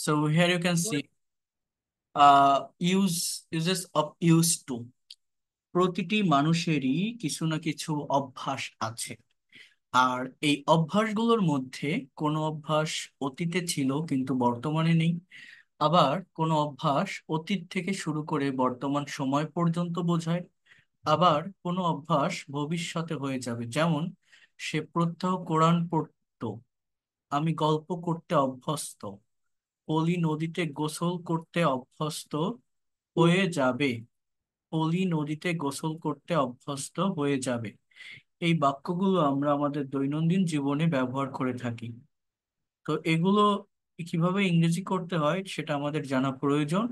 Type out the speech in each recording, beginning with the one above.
So here you can see uses of used to. প্রতিটি মানুষেরই কিছু না কিছু অভ্যাস আছে, আর এই অভ্যাসগুলোর মধ্যে কোনো অভ্যাস অতীতে ছিল কিন্তু বর্তমানে নেই। আবার কোনো অভ্যাস অতীত থেকে শুরু করে বর্তমান সময় পর্যন্ত বোঝায়। আবার কোনো অভ্যাস ভবিষ্যতে হয়ে যাবে, যেমন সে প্রত্যহ কোরআন পড়তো, আমি গল্প করতে অভ্যস্ত, পলি নদীতে গোসল করতে অভ্যস্ত হয়ে যাবে, পলি নদীতে গোসল করতে অভ্যস্ত হয়ে যাবে। এই বাক্যগুলো আমরা আমাদের দৈনন্দিন জীবনে ব্যবহার করে থাকি। তো এগুলো কিভাবে ইংরেজি করতে হয় সেটা আমাদের জানা প্রয়োজন,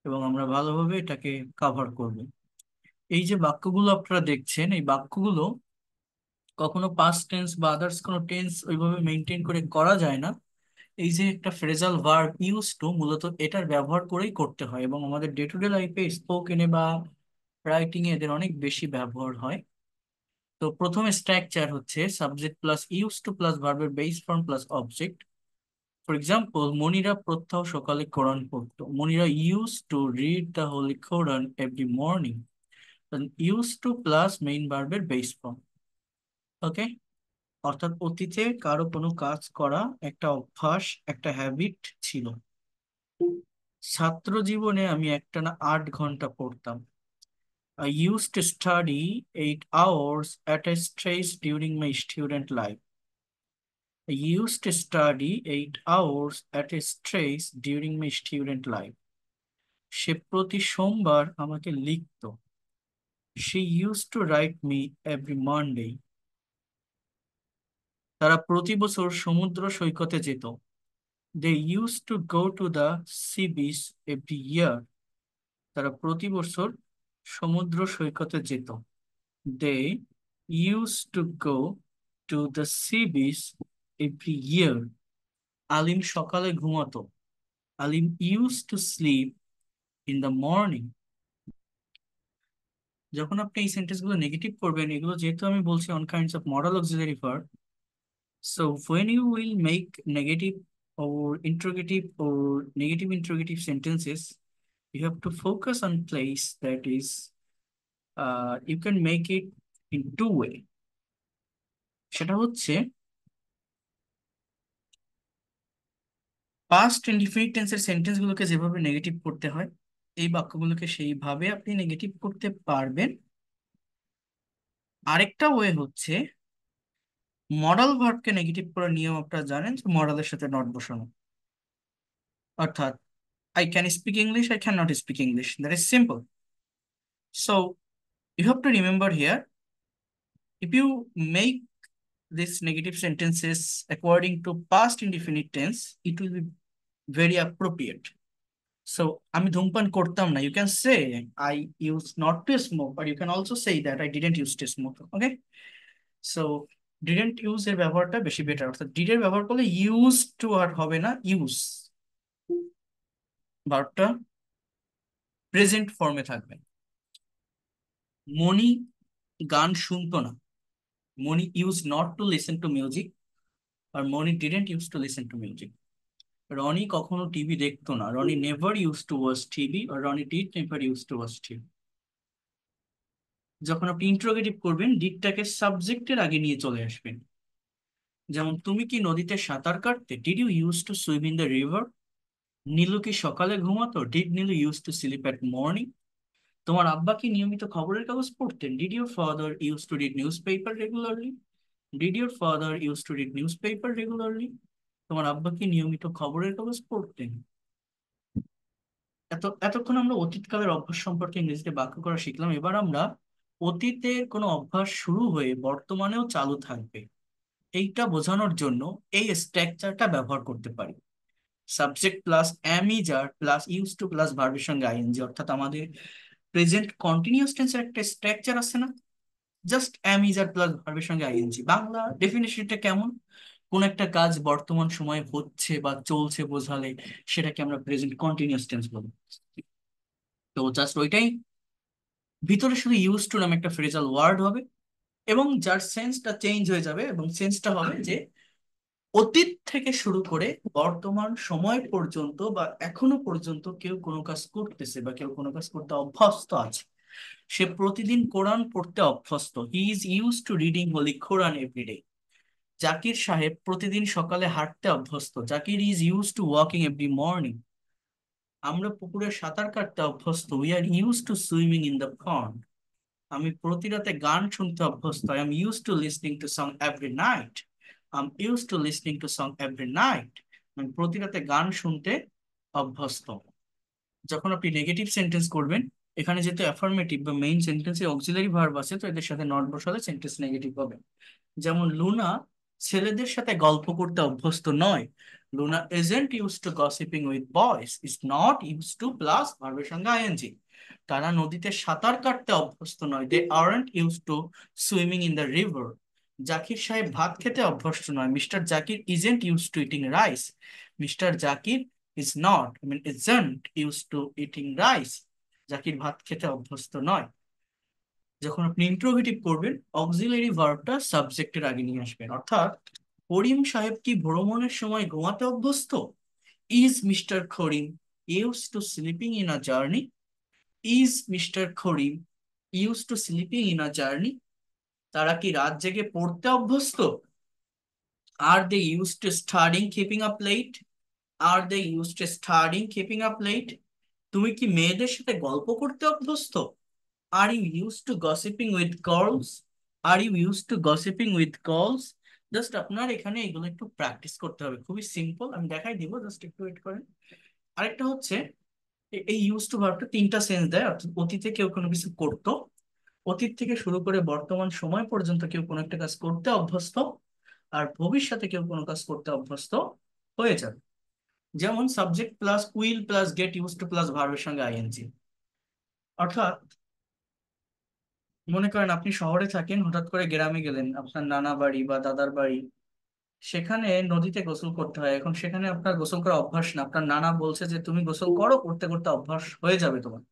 এবং আমরা ভালোভাবে এটাকে কাভার করব। এই যে বাক্যগুলো আপনারা দেখছেন, এই বাক্যগুলো কখনো পাস্ট টেন্স বা আদার্স কোনো টেন্স ওইভাবে মেনটেন করে করা যায় না। এই যে একটা ফ্রেজাল ভার্ব ইউজ টু, মূলত এটার ব্যবহার করেই করতে হয়, এবং আমাদের ডে টু ডে লাইফে স্পোকেনে বা রাইটিং এ এদের অনেক বেশি ব্যবহার হয়। তো প্রথমে স্ট্রাকচার হচ্ছে subject plus use to plus ভার্বের base form plus object. For example, Monira প্রত্যহ সকালে কোরআন পড়তো। Monira use to read the holy Quran every morning. Use to plus main ভার্বের বেস ফর্ম। ওকে, অর্থাৎ অতীতে কারো কোনো কাজ করা একটা অভ্যাস, একটা হ্যাবিট ছিল। ছাত্র জীবনে আমি একটানা 8 ঘন্টা পড়তাম। I used to study 8 hours at a stretch during my student life. I used to study 8 hours at a stretch during my student life. সে প্রতি সোমবার আমাকে লিখতো। She used to write me every Monday. তারা প্রতি বছর সমুদ্র সৈকতে যেত। They used to go to the sea beach every year. তারা প্রতি বছর সমুদ্র সৈকতে যেত। They used to go to the sea beach every year. আলিম সকালে ঘুমাতো। আলিম used to sleep in the morning. যখন আপনি এই সেন্টেন্স গুলো নেগেটিভ করবেন, এগুলো যেহেতু আমি বলছি on kinds of modal auxiliary verb, so when you will make negative or interrogative or negative interrogative sentences, you have to focus on place that is, you can make it in two way. সেটা হচ্ছে past indefinite টেন্সের sentence গুলোকে যেভাবে negative করতে হয়, এই বাক্যগুলোকে সেইভাবে আপনি নেগেটিভ করতে পারবেন। আরেকটা ওয়ে হচ্ছে মডাল ভার্বকে নেগেটিভ করার নিয়ম আপনারা জানেন, যে মডালের সাথে নট বসানো। অর্থাৎ I can speak English, I can not speak English, that is simple. So you have to remember here, if you make this negative sentences according to past indefinite tense, it will be very appropriate. So আমি ধূমপান করতাম না, you can say I used not to smoke, but you can also say that I didn't used to smoke. Okay, so didn't use এর ব্যবহারটা বেশি better, অর্থাৎ did এর ব্যবহার করলে used to আর হবে না, use ভার্বটা প্রেজেন্ট ফর্মে থাকবে। মনি গান শুনতো না। Moni use not to listen to music, আর Moni didn't use to listen to music. Roni কখনো টিভি দেখতো না। Roni never use to watch TV, আর Roni did never use to watch TV. যখন আপনি ইন্টারোগেটিভ করবেন, ডিডটাকে সাবজেক্টের আগে নিয়ে চলে আসবেন। যেমন, তুমি কি নদীতে সাঁতার কাটতে? Did you use to swim in the river? Nilu কি সকালে ঘুমাতো? Did Nilu use to sleep at morning? তোমার আব্বা কি নিয়মিত খবরের কাগজ পড়তেন? Did your father use to read newspaper regularly? Did your father use to read newspaper regularly? তোমার আব্বা কি নিয়মিত খবরের কাগজ পড়তেন? এতক্ষণ আমরা অতীতকালের অভ্যাস সম্পর্কে ইংরেজিতে বাক্য করা শিখলাম। এবার আমরা অতীতের কোনো অভ্যাস শুরু হয়ে বর্তমানেও চালু থাকবে, এইটা বোঝানোর জন্য এই স্ট্রাকচারটা ব্যবহার করতে পারি। Subject plus am is are plus use to plus ভার্বের সঙ্গে আইএনজি, অর্থাৎ আমাদের প্রেজেন্ট কন্টিনিউয়াস টেন্সের একটা স্ট্রাকচার আছে না, just am is are plus ভার্বের সঙ্গে আইএনজি। বাংলা ডেফিনেশনটা কেমন? কোন একটা কাজ বর্তমান সময়ে হচ্ছে বা চলছে বোঝালে সেটাকে আমরা প্রেজেন্ট কন্টিনিউয়াস টেন্স বলি। তো জাস্ট ওইটাই, ভিতরে শুধু ইউজ টু নামে একটা ফ্রেজাল ওয়ার্ড হবে, এবং যার সেন্সটা চেঞ্জ হয়ে যাবে, এবং সেন্সটা হবে যে অতীত থেকে শুরু করে বর্তমান সময় পর্যন্ত বা এখনো পর্যন্ত কেউ কোনো কাজ করতেছে বা কেউ কোনো কাজ করতে অভ্যস্ত আছে, সে প্রতিদিন কোরআন পড়তে অভ্যস্ত। He is use to reading holy Quran everyday. Zakir সাহেব প্রতিদিন সকালে হাঁটতে অভ্যস্ত। Zakir is use to walking every morning. আমরা পুকুরে সাঁতার কাটতে অভ্যস্ত। We are use to swimming in the pond. আমি প্রতি রাতে গান শুনতে অভ্যস্ত। I am use to listening to song every night. I am use to listening to song every night. আমি প্রতি রাতে গান শুনতে অভ্যস্ত। যখন আপনি নেগেটিভ সেন্টেন্স করবেন, এখানে যেহেতু অ্যাফার্মেটিভ বা মেইন সেন্টেন্সে অক্সিলারি ভার্ব আছে, তো এদের সাথে নট বসালে সেন্টেন্স নেগেটিভ হবে। যেমন লুনা ছেলেদের সাথে গল্প করতে অভ্যস্ত নয়। Luna isn't used to gossiping with boys, is not used to plus ভার্বের সঙ্গে আইএনজি। তারা নদীতে সাঁতার কাটতে অভ্যস্ত নয়, they aren't used to swimming in the river। Zakir সাহেব ভাত খেতে অভ্যস্ত নয়, mister Zakir isn't used to eating rice। Mister Zakir is not, I mean isn't used to eating rice। Zakir ভাত খেতে অভ্যস্ত নয়। যখন আপনি ইন্ট্রোগেটিভ করবেন, অক্সিলারি ভার্বটা সাবজেক্টের আগে নিয়ে আসবেন। অর্থাৎ করিম সাহেব কি ভ্রমণের সময় ঘুমাতে অভ্যস্ত? Is mister Karim use to sleeping in a journey? Is mister Karim use to sleeping in a journey? তারা কি রাত জেগে পড়তে অভ্যস্ত? Are they use to studying keeping up late? Are they use to studying keeping up late? তুমি কি মেয়েদের সাথে গল্প করতে অভ্যস্ত? Are you use to gossiping with girls? Are you use to gossiping with girls? Just আপনার এখানে এগুলো একটু প্র্যাকটিস করতে হবে, খুবই সিম্পল, আমি দেখাই দিব, জাস্ট একটু ওয়েট করেন। আরেকটা হচ্ছে, এই ইউজ টু ভার্বটা তিনটা সেন্স দেয়। অর্থাৎ অতীতে কেউ কোনো কিছু করতো, অতীত থেকে শুরু করে বর্তমান সময় পর্যন্ত কেউ কোনো একটা কাজ করতে অভ্যস্ত, আর ভবিষ্যতে কেউ কোনো কাজ করতে অভ্যস্ত হয়ে যাবে। যেমন subject plus will plus get use to plus ভার্বের সঙ্গে আইএনজি। অর্থাৎ মনে করেন আপনি শহরে থাকেন, হঠাৎ করে গ্রামে গেলেন, আপনার নানা বাড়ি বা দাদার বাড়ি, সেখানে নদীতে গোসল করতে হয়। এখন সেখানে আপনার গোসল করা অভ্যাস না, আপনার নানা বলছে যে তুমি গোসল করো, করতে করতে অভ্যাস হয়ে যাবে তোমার।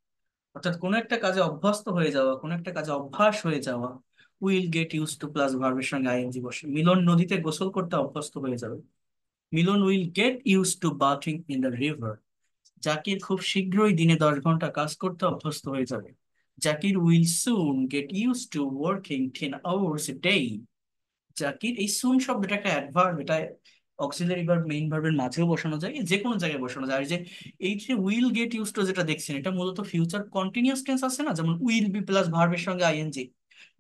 অর্থাৎ কোনো একটা কাজে অভ্যস্ত হয়ে যাওয়া, কোনো একটা কাজে অভ্যাস হয়ে যাওয়া, will get use to plus ভার্বের সঙ্গে আইএনজি বসে। মিলন নদীতে গোসল করতে অভ্যস্ত হয়ে যাবে। Milan will get use to bathing in the river. Zakir খুব শীঘ্রই দিনে 10 ঘন্টা কাজ করতে অভ্যস্ত হয়ে যাবে। Zakir will soon get use to working 10 hours a day। Zakir, এই সুন শব্দটা একটা অ্যাডভার্ব, এটা অক্সিলারি ভার্ব মেইন ভার্বের মাঝেও বসানো যায়, যে কোনো জায়গায় বসানো যায়। আর যে এই যে উইল গেট ইউজ টু যেটা দেখছেন, এটা মূলত ফিউচার কন্টিনিউয়াস টেন্স আছে না, যেমন উইল বি প্লাস ভার্বের সঙ্গে আইএনজি।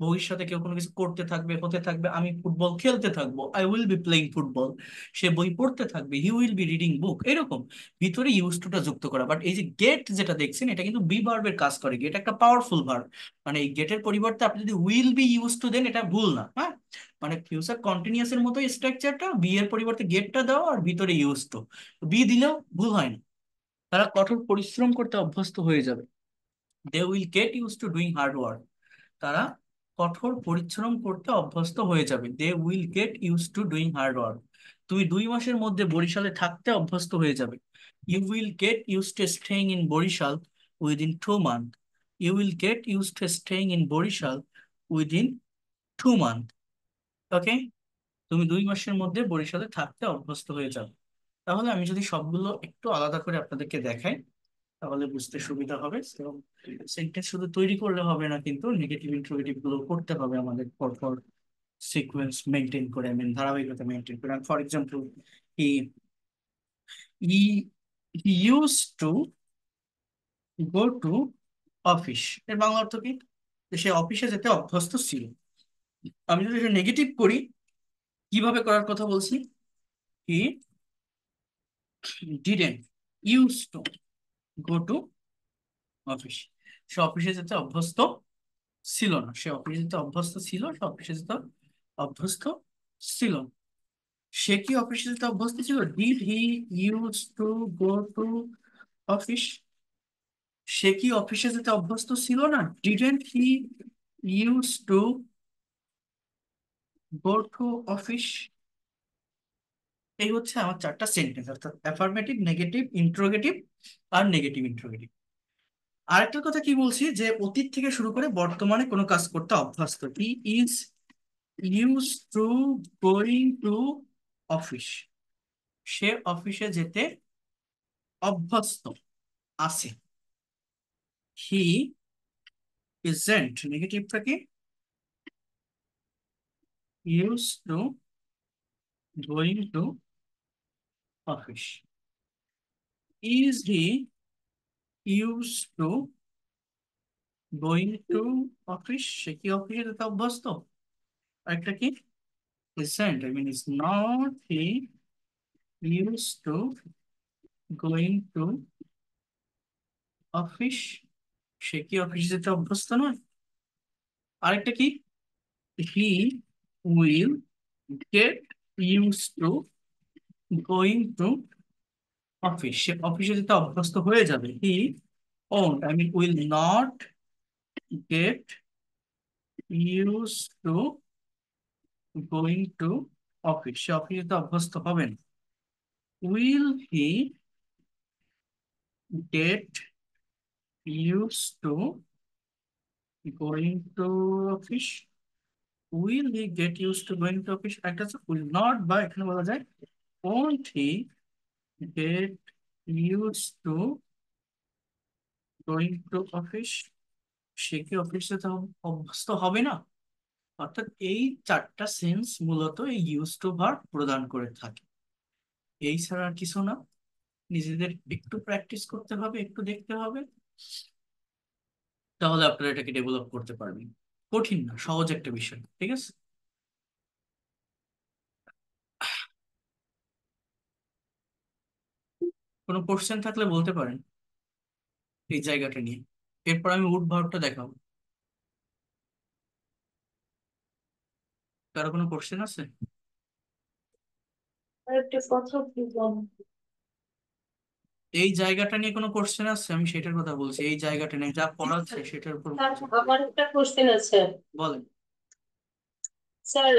ভবিষ্যতে কেউ কোনো কিছু করতে থাকবে, হতে থাকবে। আমি ফুটবল খেলতে থাকবো, I will be playing football. সে বই পড়তে থাকবে, he will be reading book. এরকম ভিতরে ইউজ টুটা যুক্ত করা। বাট এই যে গেট যেটা দেখছেন, এটা কিন্তু বি ভার্বের কাজ করে। গেট একটা পাওয়ারফুল ভার্ব। মানে এই গেটের পরিবর্তে আপনি যদি উইল বি ইউজ টু দেন, এটা ভুল না, হ্যাঁ। মানে ফিউচার কন্টিনিউয়াস এর মতোই স্ট্রাকচারটা, বি এর পরিবর্তে গেটটা দাও আর ভিতরে ইউজ টু। বি দিলেও ভুল হয় না। তারা কঠোর পরিশ্রম করতে অভ্যস্ত হয়ে যাবে। They will get use to doing hard work. তারা কঠোর পরিশ্রম করতে অভ্যস্ত হয়ে যাবে। They will get use to doing hard work. তুমি 2 মাসের মধ্যে বরিশালে থাকতে অভ্যস্ত হয়ে যাবে। You will get use to staying in Barishal within 2 month. You will get use to staying in Barishal within 2 month. Okay, তুমি 2 মাসের মধ্যে বরিশালে থাকতে অভ্যস্ত হয়ে যাবে। তাহলে আমি যদি সবগুলো একটু আলাদা করে আপনাদেরকে দেখাই, তাহলে বুঝতে সুবিধা হবে। সেন্টেন্স শুধু তৈরি করলে হবে না, কিন্তু নেগেটিভ ইন্ট্রোগেটিভ গুলো করতে হবে আমাদের পরপর সিকোয়েন্স মেনটেন করে, I mean ধারাবাহিকতা মেনটেন করে। For example, he he use to go to office, এর বাংলা অর্থ কি? যে সে অফিসে যেতে অভ্যস্ত ছিল। আমি যদি এটা নেগেটিভ করি, কিভাবে করার কথা বলছি? He didn't use to go to office. সে অফিসে যেতে অভ্যস্ত ছিল না। সে অফিসে যেতে অভ্যস্ত ছিল, সে অফিসে যেতে অভ্যস্ত ছিল না। সে কি অফিসে যেতে অভ্যস্ত ছিল? Did he use to go to office? সে কি অফিসে যেতে অভ্যস্ত ছিল না? Didn't he use to go to office? এই হচ্ছে আমার 4টা সেন্টেন্স, অর্থাৎ অ্যাফার্মেটিভ, নেগেটিভ, ইন্ট্রোগেটিভ আর নেগেটিভ ইন্ট্রোগেটিভ। আরেকটা কথা কি বলছি, যে অতীত থেকে শুরু করে বর্তমানে কোনো কাজ করতে অভ্যস্ত। He is use to going to office, সে অফিসে যেতে অভ্যস্ত আছে। হি ইজেন্ট, নেগেটিভটা কি? Use to going to office. Is he use to going to office, সে কি অফিসে যেতে অভ্যস্ত? আরেকটা কি? Isn't, I mean is not he use to going to office, সে কি অফিসে যেতে অভ্যস্ত নয়? আরেকটা কি? He will get use to going to office, সে অফিসে যেতে অভ্যস্ত হয়ে যাবে। He won't, I mean will not get use to going to office, সে অফিসে যেতে অভ্যস্ত হবেন। Will he get use to going to office, will he get use to going to office. একটা হচ্ছে উইল নট, বা এখানে বলা যায় won't he get use to going to office, সে কি অফিসে অভ্যস্ত হবে না? অর্থাৎ এই চারটা সেন্স মূলত এই ইউজ টু ভার্ব প্রদান করে থাকে। এই ছাড়া আর কিছু না। নিজেদের একটু প্র্যাকটিস করতে হবে, একটু দেখতে হবে, তাহলে আপনারা এটাকে ডেভেলপ করতে পারবেন। কঠিন না, সহজ একটা বিষয়, ঠিক আছে? কোনো কোশ্চেন থাকলে বলতে পারেন এই জায়গাটা নিয়ে। এরপর আমি উড ভার্বটা দেখাবো। কারো কোনো কোশ্চেন আছে? আর একটা কথা বললাম। এই জায়গাটা নিয়ে কোনো কোশ্চেন আছে? আমি সেটার কথা বলছি, এই জায়গাটা নিয়ে যা পড়া আছে সেটার উপর স্যার, বলছি। আমার একটা কোশ্চেন আছে। বলেন। স্যার,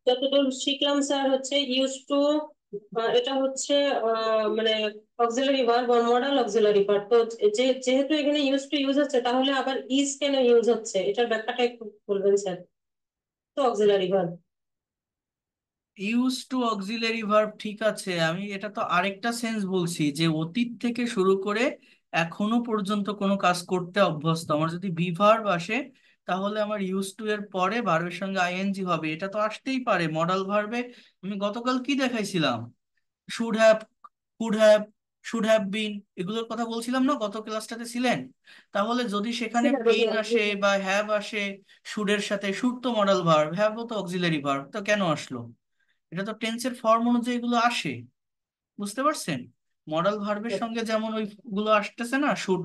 যতদূর শিখলাম স্যার হচ্ছে ইউজ টু, এটা হচ্ছে মানে অক্সিলারি ভার্ব বা মডাল অক্সিলারি ভার্ব। তো যেহেতু এখানে ইউজ টু ইউজ হচ্ছে, তাহলে আবার ইজ কেন ইউজ হচ্ছে, এটার ব্যাখ্যাটা একটু বলবেন স্যার। তো auxiliary verb. Use to auxiliary verb, ঠিক আছে, আমি এটা তো আরেকটা সেন্স বলছি যে অতীত থেকে শুরু করে এখনো পর্যন্ত কোনো কাজ করতে অভ্যস্ত। আমার যদি বি ভার্ব আসে, তাহলে আমার ইউজ টু এর পরে ভার্বের সঙ্গে আইএনজি হবে, এটা তো আসতেই পারে মডাল ভার্বে। আমি গতকাল কি দেখাইছিলাম? Should have, could have, should have been, এগুলোর কথা বলছিলাম না, গত ক্লাসটাতে ছিলেন? তাহলে যদি সেখানে বিন আসে বা হ্যাভ আসে শুডের সাথে, শুড তো মডাল ভার্ব, হ্যাভও তো অক্সিলারি ভার্ব, তো কেন আসলো? এটা তো টেন্সের ফর্ম অনুযায়ী এগুলো আসে, বুঝতে পারছেন? মডাল ভার্বের সঙ্গে যেমন ওইগুলো আসতেছে না, should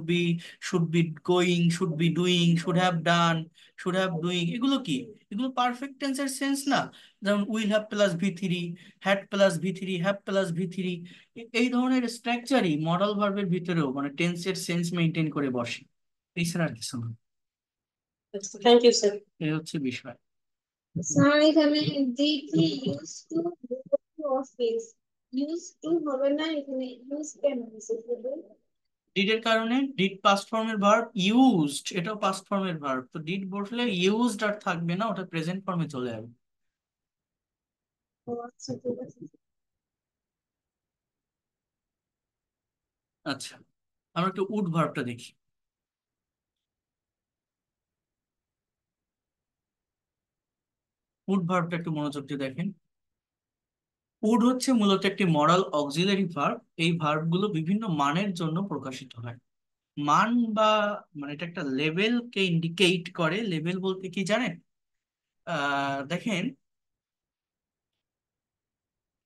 be going, should be doing, should have done, should have doing, এগুলো কি? এগুলো পারফেক্ট টেন্সের সেন্স না? যেমন will have plus V three, had plus V three, have plus V three, এই ধরনের স্ট্রাকচারই মডাল ভার্বের ভিতরেও মানে টেন্সের সেন্স মেনটেন করে বসে। এছাড়া আর কিছু না। Thank you sir. এই হচ্ছে বিষয়। স্যার, এখানে did use to office, use to হবে না, এখানে ইউজ কেন হয়েছে বলুন? ডিড এর কারণে, ডিড পাস্ট ফর্মের ভার্ব, ইউজড এটাও পাস্ট ফর্মের ভার্ব, তো ডিড বসলে ইউজড আর থাকবে না, ওটা প্রেজেন্ট ফর্মে চলে যাবে। ও আচ্ছা, ঠিক আছে। আচ্ছা, আমরা একটু উড ভার্বটা দেখি। উড ভার্বটা একটু মনোযোগ দিয়ে দেখেন। উড হচ্ছে মূলত একটি মরাল অক্সিলারি ভার্ব। এই ভার্বগুলো বিভিন্ন মানের জন্য প্রকাশিত হয়। মান বা মানে এটা একটা লেভেলকে ইন্ডিকেট করে। লেভেল বলতে কি জানেন? দেখেন,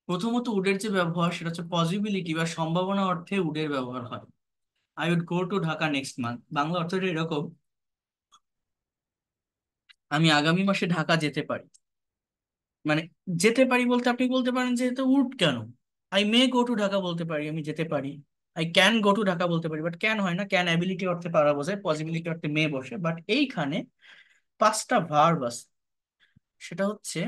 প্রথমত উডের যে ব্যবহার সেটা হচ্ছে পসিবিলিটি বা সম্ভাবনা অর্থে উডের ব্যবহার হয়। I would go to Dhaka next month, Bangla অর্থটা এরকম: আমি আগামী মাসে ঢাকা যেতে পারি। মানে যেতে পারি বলতে আপনি বলতে পারেন যে এটা উড কেন? I may go to Dhaka বলতে পারি, আমি যেতে পারি। I can go to Dhaka বলতে পারি, বাট ক্যান হয় না, ক্যান অ্যাবিলিটি অর্থে পারা বোঝায়, পসিবিলিটি অর্থে মে বসে। বাট এইখানে পাঁচটা ভার্ব আছে। সেটা হচ্ছে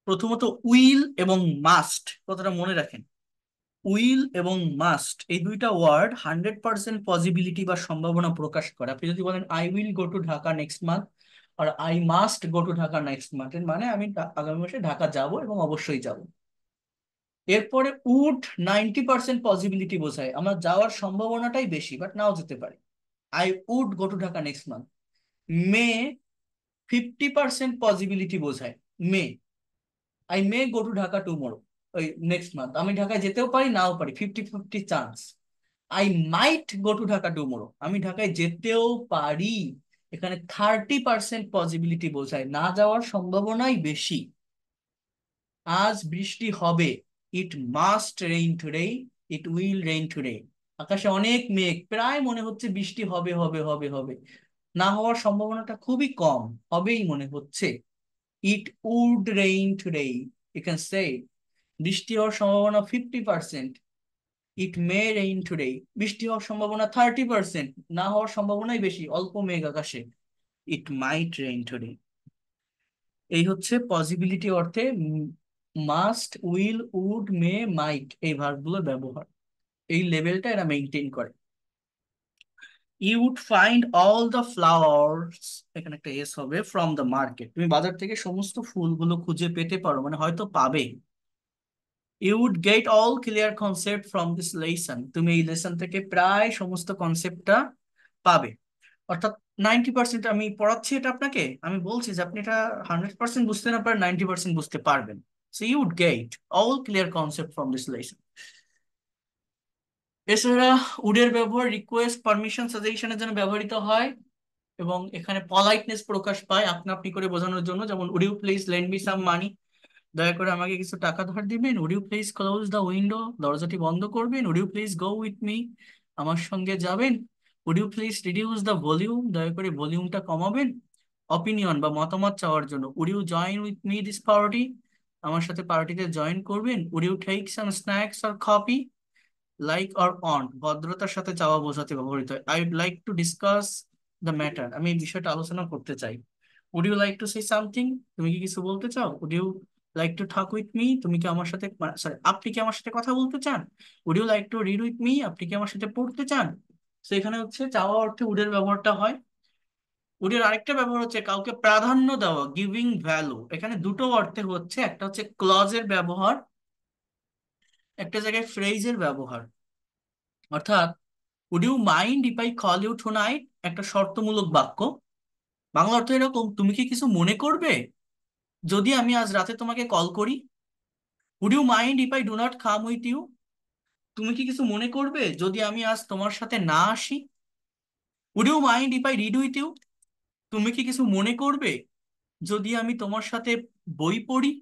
প্রথমত উইল এবং মাস্ট, কথাটা মনে রাখেন। উইল এবং মাস্ট এই দুইটা ওয়ার্ড 100% পসিবিলিটি বা সম্ভাবনা প্রকাশ করে। আপনি যদি বলেন I will go to Dhaka next month, আর I must go to Dhaka next month, মানে আমি আগামী মাসে ঢাকা যাব এবং অবশ্যই যাব। এরপরে উড 90% পসিবিলিটি বোঝায়, আমার যাওয়ার সম্ভাবনাটাই বেশি, বাট নাও যেতে পারে। I would go to Dhaka next month. May 50% possibility বোঝায়, may. I may go to Dhaka tomorrow, ওই নেক্সট মান্থ আমি ঢাকায় যেতেও পারি নাও পারি, 50-50 chance. I might go to Dhaka tomorrow, আমি ঢাকায় যেতেও পারি, এখানে 30% পসিবিলিটি বোঝায়, না যাওয়ার সম্ভাবনাই বেশি। আজ বৃষ্টি হবে, it must rain today, it will rain today. আকাশে অনেক মেঘ, প্রায় মনে হচ্ছে বৃষ্টি হবে হবে হবে হবে, না হওয়ার সম্ভাবনাটা খুবই কম, হবেই মনে হচ্ছে। It would rain today, you can say. বৃষ্টি হওয়ার সম্ভাবনা 50%, ইট মে রেইন টুডে। বৃষ্টি হওয়ার সম্ভাবনা 30%, না হওয়ার সম্ভাবনাই বেশি, অল্প মেঘ আকাশে, ইট মাইট রেইন টুডে। এই হচ্ছে পসিবিলিটি অর্থে must, will, would, may, might এই ভার্বগুলোর ব্যবহার। এই লেভেলটা এরা মেনটেন করে। You would find all the flowers, এখানে একটা এস হবে, ফ্রম দ্য মার্কেট, তুমি বাজার থেকে সমস্ত ফুলগুলো খুঁজে পেতে পারো, মানে হয়তো পাবে। You would get all clear concept from this lesson, তুমি এই লেসন থেকে প্রায় সমস্ত কনসেপ্টটা পাবে। অর্থাৎ 90% আমি পড়াচ্ছি এটা আপনাকে, আমি বলছি যে আপনি এটা 100% বুঝতে না পারেন, 90% বুঝতে পারবেন। So you would get all clear concept from this lesson. এছাড়া উডের ব্যবহার রিকোয়েস্ট, পারমিশন, সাজেশনের জন্য ব্যবহৃত হয়, এবং এখানে পলাইটনেস প্রকাশ পায় আপনা আপনি করে বোঝানোর জন্য। যেমন would you please lend me some money, দয়া করে আমাকে কিছু টাকা ধার দিবেন। Would you please close the window, দরজাটি বন্ধ করবেন। Would you please go with me, আমার সঙ্গে যাবেন। Would you please reduce the volume, দয়া করে ভলিউমটা কমাবেন। অপিনিয়ন বা মতামত চাওয়ার জন্য, would you join with me this party, আমার সাথে পার্টিতে জয়েন করবেন। Would you take some snacks or coffee, like or অন ভদ্রতার সাথে চাওয়া বোঝাতে ব্যবহৃত হয়। I would like to discuss the matter, আমি এই বিষয়টা আলোচনা করতে চাই। Would you like to say something, তুমি কি কিছু বলতে চাও। Would you like to talk with me, তুমি কি আমার সাথে, সরি আপনি কি আমার সাথে কথা বলতে চান। Would you like to read with me, আপনি কি আমার সাথে পড়তে চান। তো এখানে হচ্ছে চাওয়া অর্থে উডের ব্যবহারটা হয়। উডের আরেকটা ব্যবহার হচ্ছে কাউকে প্রাধান্য দেওয়া, গিভিং ভ্যালু। এখানে দুটো অর্থে হচ্ছে, একটা হচ্ছে ক্লজের ব্যবহার, একটা জায়গায় ফ্রেজের ব্যবহার। অর্থাৎ would you mind if I call you tonight, একটা শর্তমূলক বাক্য। বাংলা অর্থ এরকম, তুমি কি কিছু মনে করবে যদি আমি আজ রাতে তোমাকে কল করি। Would you mind if I do not come with you, তুমি কি কিছু মনে করবে যদি আমি আজ তোমার সাথে না আসি। Would you mind if I read with you, তুমি কি কিছু মনে করবে যদি আমি তোমার সাথে বই পড়ি।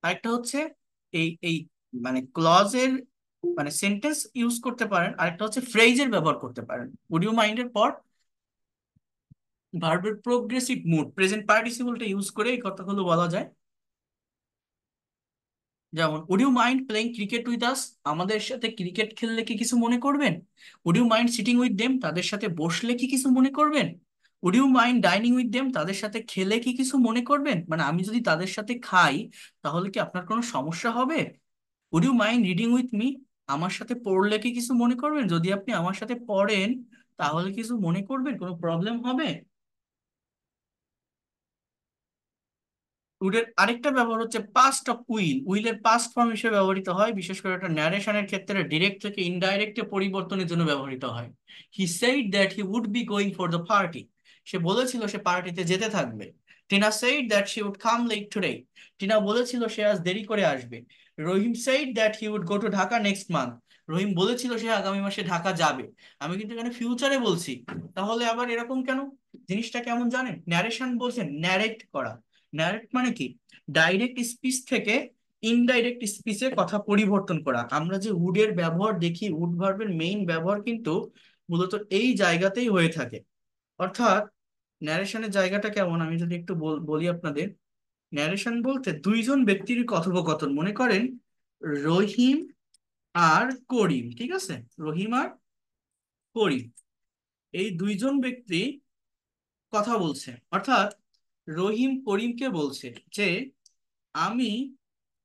আরেকটা হচ্ছে এই এই মানে ক্লজের, মানে সেন্টেন্স ইউজ করতে পারেন, আরেকটা হচ্ছে ফ্রেজের ব্যবহার করতে পারেন। উড ইউ মাইন্ডের পর ভার্বের প্রোগ্রেসিভ মুড, প্রেজেন্ট পার্টিসিপলটা ইউজ করে এই কথাগুলো বলা যায়। যেমন would you mind playing cricket with us, আমাদের সাথে ক্রিকেট খেললে কি কিছু মনে করবেন। Would you mind sitting with them, তাদের সাথে বসলে কি কিছু মনে করবেন। Would you mind dining with them, তাদের সাথে খেলে কি কিছু মনে করবেন, মানে আমি যদি তাদের সাথে খাই তাহলে কি আপনার কোনো সমস্যা হবে। Would you mind reading with me, আমার সাথে পড়লে কি কিছু মনে করবেন, যদি আপনি আমার সাথে পড়েন তাহলে কিছু মনে করবেন, কোনো প্রবলেম হবে। উডের আরেকটা ব্যবহার হচ্ছে পাস্ট অফ উইল, উইলের পাস্ট ফর্ম হিসেবে ব্যবহৃত হয়, বিশেষ করে এটা ন্যারেশনের ক্ষেত্রে ডিরেক্ট থেকে ইনডাইরেক্টে পরিবর্তনের জন্য ব্যবহৃত হয়। He said that he would be going for the party, সে বলেছিল সে পার্টিতে যেতে থাকবে। Tina said that she would come late today, Tina বলেছিল সে আজ দেরি করে আসবে। Rahim said that he would go to Dhaka next month, Rahim বলেছিল সে আগামী মাসে ঢাকা যাবে। আমি কিন্তু এখানে ফিউচারে বলছি, তাহলে আবার এরকম কেন। জিনিসটা কেমন জানেন, ন্যারেশন বলছেন ন্যারেট করা। ন্যারেট মানে কি, ডাইরেক্ট স্পিচ থেকে ইনডাইরেক্ট স্পিচে কথা পরিবর্তন করা। আমরা যে উডের ব্যবহার দেখি, উড ভার্বের মেইন ব্যবহার কিন্তু মূলত এই জায়গাতেই হয়ে থাকে। অর্থাৎ ন্যারেশনের জায়গাটা কেমন আমি যদি একটু বলি আপনাদের। ন্যারেশন বলতে দুইজন ব্যক্তির কথোপকথন, মনে করেন রহিম আর করিম, ঠিক আছে, রহিম আর করিম, এই দুইজন ব্যক্তি কথা বলছে। অর্থাৎ রহিম করিমকে বলছে যে আমি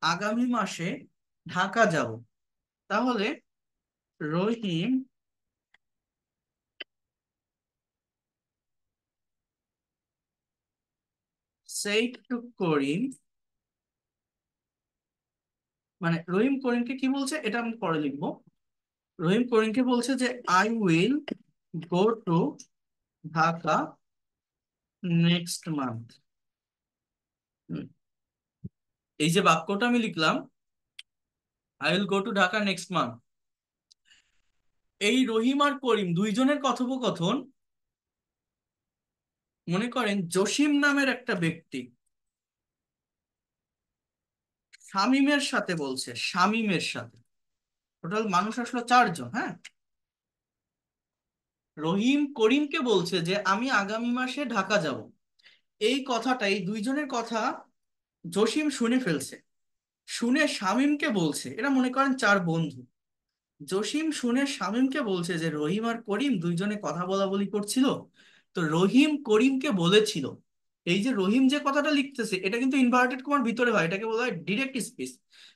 আগামী মাসে ঢাকা যাব। তাহলে রহিম said to করিম, মানে রহিম করিমকে কি বলছে এটা আমি পরে লিখবো। রহিম করিমকে বলছে যে I will go to Dhaka next month. এই যে বাক্যটা আমি লিখলাম, I will go to Dhaka next month, এই রহিম আর করিম দুইজনের কথোপকথন মনে করেন জসিম নামের একটা ব্যক্তি শামীমের সাথে বলছে, শামীমের সাথে। টোটাল মানুষ আসলো চারজন, হ্যাঁ। রহিম করিমকে বলছে যে আমি আগামী মাসে ঢাকা যাব। এই কথাটা, এই দুইজনের কথা জসিম শুনে ফেলছে। শুনে শামীমকে বলছে, এরা মনে করেন চার বন্ধু। জসিম শুনে শামীমকে বলছে যে রহিম আর করিম দুইজনে কথা বলা বলি করছিল, তো রহিম করিমকে বলেছিল। এই যে রহিম যে কথাটা লিখতেছে এটা কিন্তু ইনভার্টেড কমার ভিতরে হয়, এটাকে বলা হয় ডিরেক্ট স্পিচ।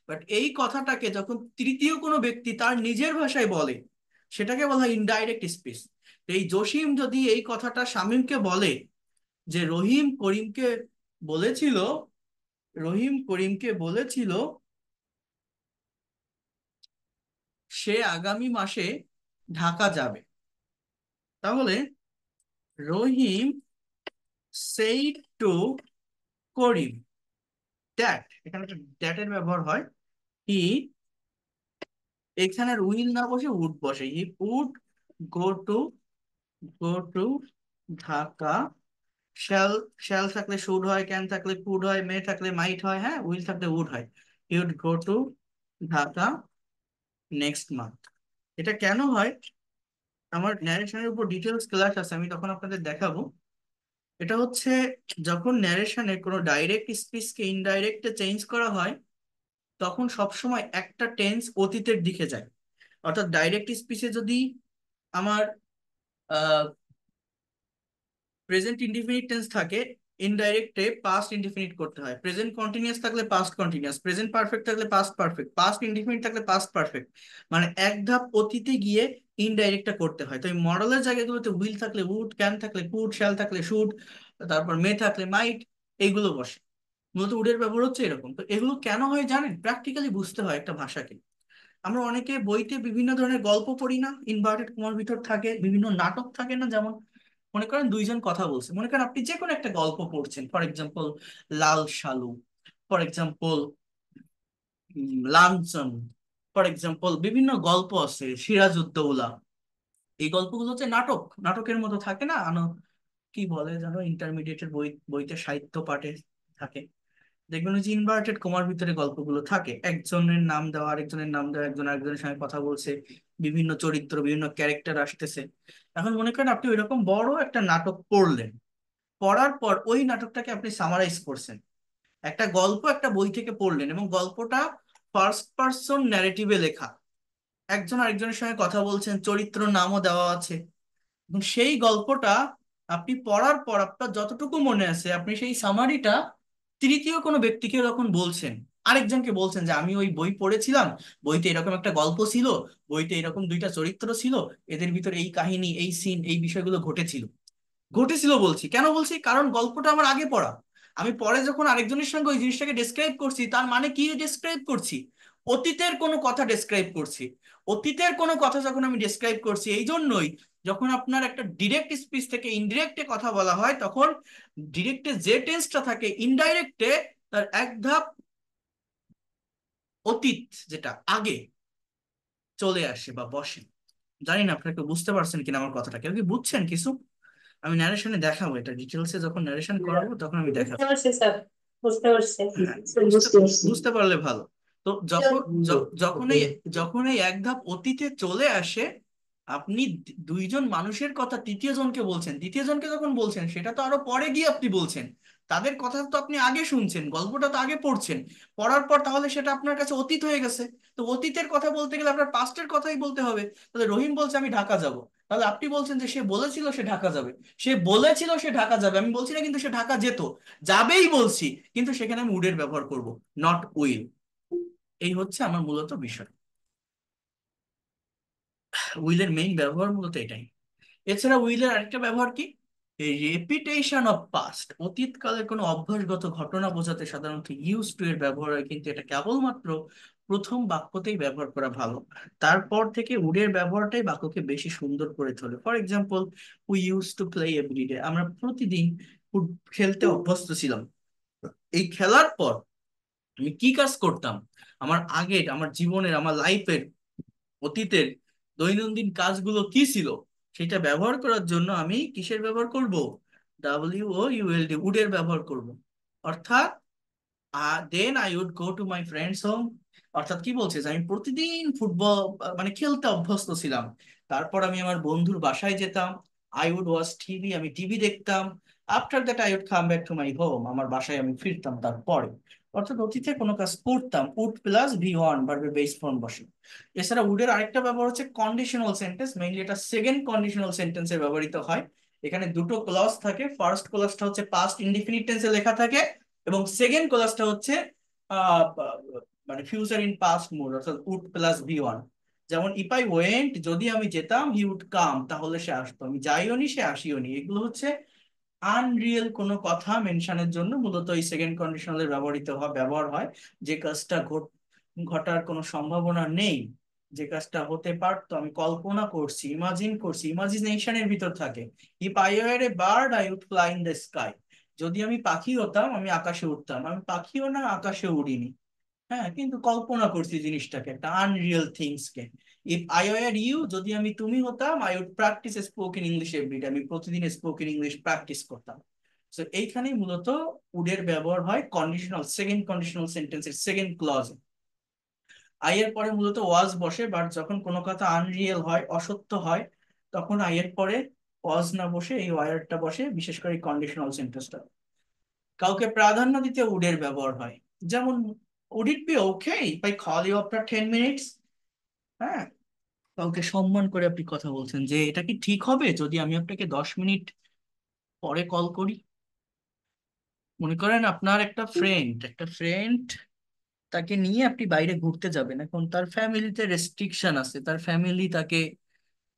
বাট এই কথাটাকে যখন তৃতীয় কোনো ব্যক্তি তার নিজের ভাষায় বলে সেটাকে বলা হয় ইনডাইরেক্ট স্পিচ। এই জসিম যদি এই কথাটা শামীমকে বলে যে বলেছিল রহিম করিমকে বলেছিল সে আগামী মাসে ঢাকা যাবে, তাহলে রহিম said to করিম দ্যাট, এখানে একটা দ্যাটের ব্যবহার হয়। হি, এখানে উইল না বসে উড বসে, he would go to, go to Dhaka. Shall, shall থাকলে শুড হয়, ক্যান থাকলে কুড হয়, মে থাকলে মাইট হয়, হ্যাঁ, উইল থাকলে উড হয়। He would go to Dhaka next month. এটা কেন হয় আমার ন্যারেশনের উপর ডিটেলস ক্লাস আছে, আমি তখন আপনাদের দেখাবো। এটা হচ্ছে যখন ন্যারেশনে কোনো ডাইরেক্ট স্পিচকে ইনডাইরেক্টে চেঞ্জ করা হয় তখন সবসময় একটা টেন্স অতীতের দিকে যায়। অর্থাৎ ডাইরেক্ট স্পিচে যদি আমার প্রেজেন্ট ইনডিফিনিট টেন্স থাকে, ইনডাইরেক্টে পাস্ট ইনডিফিনিট করতে হয়। প্রেজেন্ট কন্টিনিউয়াস থাকলে পাস্ট কন্টিনিউয়াস, প্রেজেন্ট পারফেক্ট থাকলে পাস্ট পারফেক্ট, পাস্ট ইনডিফিনিট থাকলে পাস্ট পারফেক্ট। মানে এক ধাপ অতীতে গিয়ে ইনডাইরেক্টটা করতে হয়। তো এই মডেলের জায়গাগুলোতে উইল থাকলে উড, ক্যান থাকলে কুড, শ্যাল থাকলে শুড, তারপর মে থাকলে মাইট, এইগুলো বসে। মূলত উডের ব্যবহার হচ্ছে এরকম। তো এগুলো কেন হয় জানেন? প্র্যাকটিক্যালি বুঝতে হয় একটা ভাষাকে। আমরা অনেকে বইতে বিভিন্ন ধরনের গল্প পড়ি না, ইনভার্টেড কমার ভিতর থাকে, বিভিন্ন নাটক থাকে না, যেমন মনে করেন দুইজন কথা বলছে, মনে করেন আপনি যে কোনো একটা গল্প পড়ছেন, for example Lal Shalu, for example লাঞ্ছন, ফর এক্সাম্পল বিভিন্ন গল্প আছে, সিরাজউদ্দৌলা। এই গল্পগুলো হচ্ছে নাটক, নাটকের মতো থাকে না, কি বলে জানো, ইন্টারমিডিয়েটের বইতে সাহিত্য পাঠে থাকে। দেখবেন ওই যে ইনভার্টেড কমার ভিতরে গল্পগুলো থাকে, একজনের নাম দেওয়া আরেকজনের নাম দেওয়া, একজন আরেকজনের সঙ্গে কথা বলছে, বিভিন্ন চরিত্র বিভিন্ন ক্যারেক্টার আসতেছে। এখন মনে করেন আপনি ওইরকম বড় একটা নাটক পড়লেন, পড়ার পর ওই নাটকটাকে আপনি সামারাইজ করছেন। একটা গল্প একটা বই থেকে পড়লেন এবং গল্পটা ফার্স্ট পার্সন ন্যারেটিভে লেখা, একজন আরেকজনের সঙ্গে কথা বলছেন, চরিত্র নামও দেওয়া আছে। এবং সেই গল্পটা আপনি পড়ার পর আপনার যতটুকু মনে আছে আপনি সেই সামারিটা তৃতীয় কোনো ব্যক্তিকে যখন বলছেন, আরেকজনকে বলছেন যে আমি ওই বই পড়েছিলাম, বইতে এরকম একটা গল্প ছিল, বইতে এরকম দুইটা চরিত্র ছিল, এদের ভিতরে এই কাহিনী এই সিন এই বিষয়গুলো ঘটেছিল। ঘটেছিল বলছি কেন, বলছি কারণ গল্পটা আমার আগে পড়া। আমি পরে যখন আরেকজনের সঙ্গে ওই জিনিসটাকে ডেসক্রাইব করছি, তার মানে কি ডেসক্রাইব করছি? অতীতের কোনো কথা ডেসক্রাইব করছি। অতীতের কোনো কথা যখন আমি ডেসক্রাইব করছি, এই জন্যই যখন আপনার একটা ডিরেক্ট স্পিচ থেকে ইনডিরেক্টে কথা বলা হয় তখন ডিরেক্টে যে টেন্সটা থাকে ইনডাইরেক্টে তার এক ধাপ অতীত, যেটা আগে চলে আসে বা বসে। জানি না আপনারা কেউ বুঝতে পারছেন কিনা আমার কথাটা, কেউ কি বুঝছেন কিছু? আমি ন্যারেশনে দেখাবো, এটা ডিটেলসে যখন ন্যারেশন করাবো তখন আমি বুঝতে দেখাবো। পারছি স্যার, বুঝতে পারছি। হ্যাঁ, বুঝতে বুঝতে পারলে ভালো। তো যখন যখন এই এক ধাপ অতীতে চলে আসে, আপনি দুইজন মানুষের কথা তৃতীয় জনকে বলছেন, তৃতীয় জনকে যখন বলছেন সেটা তো আরো পরে গিয়ে আপনি বলছেন, তাদের কথা তো আপনি আগে শুনছেন, গল্পটা তো আগে পড়ছেন, পড়ার পর তাহলে সেটা আপনার কাছে অতীত হয়ে গেছে। তো অতীতের কথা বলতে গেলে আপনার পাস্টের কথাই বলতে হবে। তাহলে রহিম বলছে আমি ঢাকা যাব, তাহলে আপনি বলছেন যে সে বলেছিল সে ঢাকা যাবে। সে বলেছিল সে ঢাকা যাবে, আমি বলছি না কিন্তু সে ঢাকা যেত, যাবেই বলছি, কিন্তু সেখানে আমি উডের ব্যবহার করব, নট উইল। এই হচ্ছে আমার মূলত বিষয়, উইলের মেইন ব্যবহার মূলত এটাই। এছাড়া উইলের আরেকটা ব্যবহার কি, এই রেপিটেশন অফ পাস্ট, অতীতকালের কোনো অভ্যাসগত ঘটনা বোঝাতে সাধারণত ইউজ টু এর ব্যবহার হয়, কিন্তু এটা কেবলমাত্র প্রথম বাক্যতেই ব্যবহার করা ভালো। তারপর থেকে উডের ব্যবহারটাই বাক্যকে বেশি সুন্দর করে তোলে। For example, we use to play everyday, আমরা প্রতিদিন খেলতে অভ্যস্ত ছিলাম। এই খেলার পর আমি কি কাজ করতাম, আমার আগের, আমার জীবনের, আমার লাইফের, অতীতের দৈনন্দিন কাজগুলো কি ছিল, সেটা ব্যবহার করার জন্য আমি কিসের ব্যবহার করব? WOULD, উডের ব্যবহার করব। অর্থাৎ then I would go to my friends home. অর্থাৎ কি বলছে, যে আমি প্রতিদিন ফুটবল মানে খেলতে অভ্যস্ত ছিলাম। তারপর আমি আমার বন্ধুর বাসায় যেতাম। আই উড ওয়াচ টিভি, আমি টিভি দেখতাম। After that I would come back to my home, আমার বাসায় আমি ফিরতাম তারপরে। অর্থাৎ অতীতে কোনো কাজ করতাম, উড প্লাস V1 ভার্বের বেস ফর্ম বসে। এছাড়া উডের আরেকটা ব্যবহার হচ্ছে কন্ডিশনাল সেন্টেন্স, মেইনলি এটা সেকেন্ড কন্ডিশনাল সেন্টেন্সে ব্যবহৃত হয়। এখানে দুটো ক্লজ থাকে, ফার্স্ট ক্লজটা হচ্ছে পাস্ট ইনডিফিনিট টেন্সে লেখা থাকে, এবং সেকেন্ড ক্লাসটা হচ্ছে মানে ফিউচার ইন পাস্ট মোড, অর্থাৎ উড প্লাস V1। যেমন ইফ আই ওয়েন্ট, যদি আমি যেতাম, হি উড কাম, তাহলে সে আসতো, আমি যাইও নি সে আসিও নি। এগুলো হচ্ছে আনরিয়েল কোনো কথা মেনশনের জন্য মূলত এই সেকেন্ড কন্ডিশনালের ব্যবহার হয়। যে কাজটা ঘটার কোনো সম্ভাবনা নেই, যে কাজটা হতে পারতো, আমি কল্পনা করছি, ইমাজিন করছি, ইমাজিনেশনের ভিতর থাকে। If I were a bird I would fly in the sky, যদি আমি পাখি হতাম আমি আকাশে উঠতাম। আমি পাখিও না, আকাশে উড়িনি, হ্যাঁ, কিন্তু কল্পনা করছি জিনিসটাকে, একটা আনরিয়েল থিংস কে। ইফ আই ওয়ার ইউ, যদি আমি তুমি হতাম, I would practise spoken English everyday, আমি প্রতিদিন স্পোকেন ইংলিশ প্র্যাকটিস করতাম। তো এইখানেই মূলত উডের ব্যবহার হয় কন্ডিশনাল, সেকেন্ড কন্ডিশনাল সেন্টেন্সের সেকেন্ড ক্লজ। আই এর পরে মূলত ওয়াজ বসে, বাট যখন কোনো কথা আনরিয়েল হয়, অসত্য হয়, তখন আই এর পরে ওয়াজ না বসে এই ওয়ারটা বসে, বিশেষ করে কন্ডিশনাল সেন্টেন্সটা। কাউকে প্রাধান্য দিতে উডের ব্যবহার হয়। যেমন, would it be okay if I call you after 10 minutes? হ্যাঁ, কাউকে সম্মান করে আপনি কথা বলছেন, যে এটা কি ঠিক হবে যদি আমি আপনাকে 10 মিনিট পরে কল করি? মনে করেন আপনার একটা ফ্রেন্ড তাকে নিয়ে আপনি বাইরে ঘুরতে যাবেন, এখন তার ফ্যামিলিতে রেস্ট্রিকশন আছে, তার ফ্যামিলি তাকে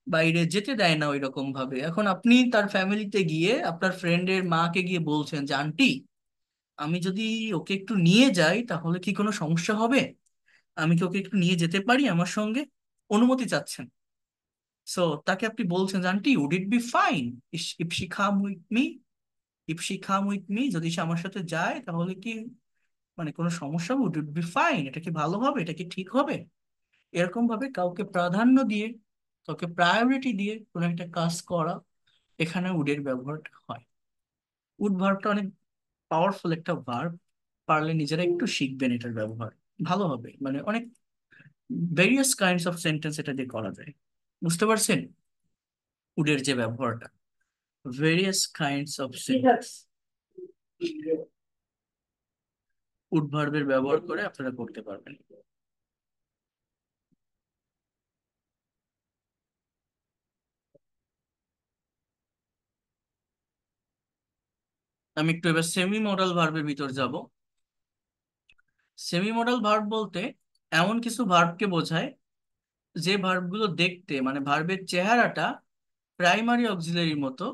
বাইরে যেতে দেয় না ওই রকম ভাবে। এখন আপনি তার ফ্যামিলিতে গিয়ে আপনার ফ্রেন্ডের মাকে গিয়ে বলছেন যে, আন্টি, আমি যদি ওকে একটু নিয়ে যাই তাহলে কি কোনো সমস্যা হবে? আমি কি ওকে একটু নিয়ে যেতে পারি আমার সঙ্গে? অনুমতি চাচ্ছেন। সো তাকে আপনি বলছেন যে, aunty, would it be fine if she come with me? যদি সে আমার সাথে যায় তাহলে কি মানে কোনো সমস্যা হবে? উড ইট বি ফাইন, এটা কি ভালো হবে, এটা কি ঠিক হবে? এরকম ভাবে কাউকে প্রাধান্য দিয়ে, কাউকে প্রায়োরিটি দিয়ে কোনো একটা কাজ করা, এখানে উডের ব্যবহারটা হয়। উড ভার্বটা অনেক পাওয়ারফুল একটা ভার্ব, পারলে নিজেরা একটু শিখবেন এটার ব্যবহার, ভালো হবে। মানে অনেক ভেরিয়াস কাইন্ডস অফ সেন্টেন্স এটা দিয়ে করা যায়। বুঝতে পারছেন উডের যে ব্যবহারটা? ভেরিয়াস কাইন্ডস অফ ঠিক সেন্টেন্স আছে। উড ভার্বের ব্যবহার করে আপনারা করতে পারবেন। আমি একটু এবার সেমি মডাল ভার্বের ভিতর যাব। সেমি মডাল ভার্ব বলতে এমন কিছু ভার্বকে বোঝায় যে ভার্বগুলো দেখতে, মানে ভার্বের চেহারাটা প্রাইমারি অক্সিলারির মতো,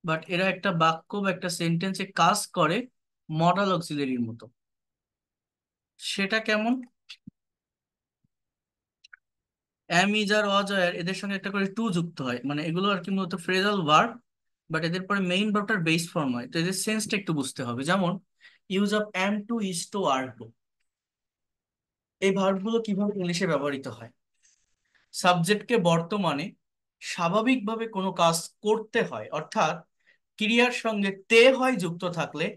বাট এরা একটা বাক্য বা একটা সেন্টেন্সে কাজ করে মডাল অক্সিলারির মতো। সেটা কেমন? অ্যাম, ইজ আর ওয়াজ আর এদের সঙ্গে একটা করে টু যুক্ত হয়, মানে এগুলো আর কি মূলত ফ্রেজাল ভার্ব, বাট এদের পরে মেইন ভার্বটার বেস ফর্ম হয়। তো এদের সেন্সটা একটু বুঝতে হবে। যেমন, use of am to, is to, are to, এই ভার্বগুলো কিভাবে ইংলিশে ব্যবহৃত হয়? সাবজেক্টকে বর্তমানে স্বাভাবিকভাবে কোনো কাজ করতে হয়, অর্থাৎ ক্রিয়ার সঙ্গে তে হয় যুক্ত থাকলে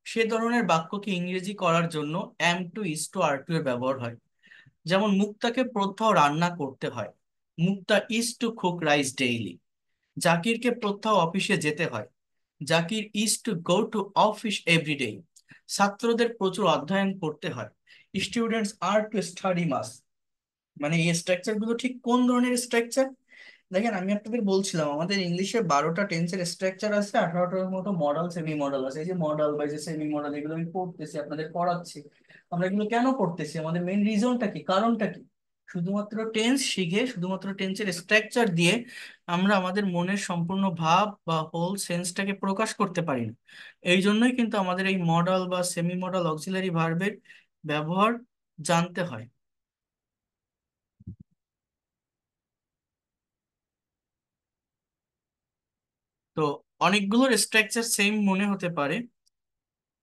সে ধরনের বাক্যকে ইংরেজি করার জন্য am to, is to, are to এর ব্যবহার হয়। যেমন, মুক্তাকে প্রত্যহ রান্না করতে হয়, Mukta is to cook rice daily. জাকিরকে প্রত্যহ অফিসে যেতে হয়, Zakir is to go to office everyday. ছাত্রদের প্রচুর অধ্যয়ন করতে হয়, students are to study much. মানে এই স্ট্রাকচার গুলো ঠিক কোন ধরনের স্ট্রাকচার? দেখেন, আমি আপনাদের বলছিলাম আমাদের ইংলিশে 12টা টেন্সের স্ট্রাকচার আছে, 18টার মতো মডাল সেমি মডাল আছে। এই যে মডাল বা এই যে সেমি মডাল, এগুলো আমি পড়তেছি, আপনাদের পড়াচ্ছি। আমরা এগুলো কেন পড়তেছি? আমাদের মেইন রিজনটা কি, কারণটা কি? শুধুমাত্র টেন্স শিখে, শুধুমাত্র টেন্সের স্ট্রাকচার দিয়ে আমরা আমাদের মনের সম্পূর্ণ ভাব বা হোল সেন্সটাকে প্রকাশ করতে পারি না। এই জন্যই কিন্তু আমাদের এই মডাল বা সেমি মডাল অক্সিলারি ভার্বের ব্যবহার জানতে হয়। তো অনেকগুলোর স্ট্রাকচার সেম মনে হতে পারে,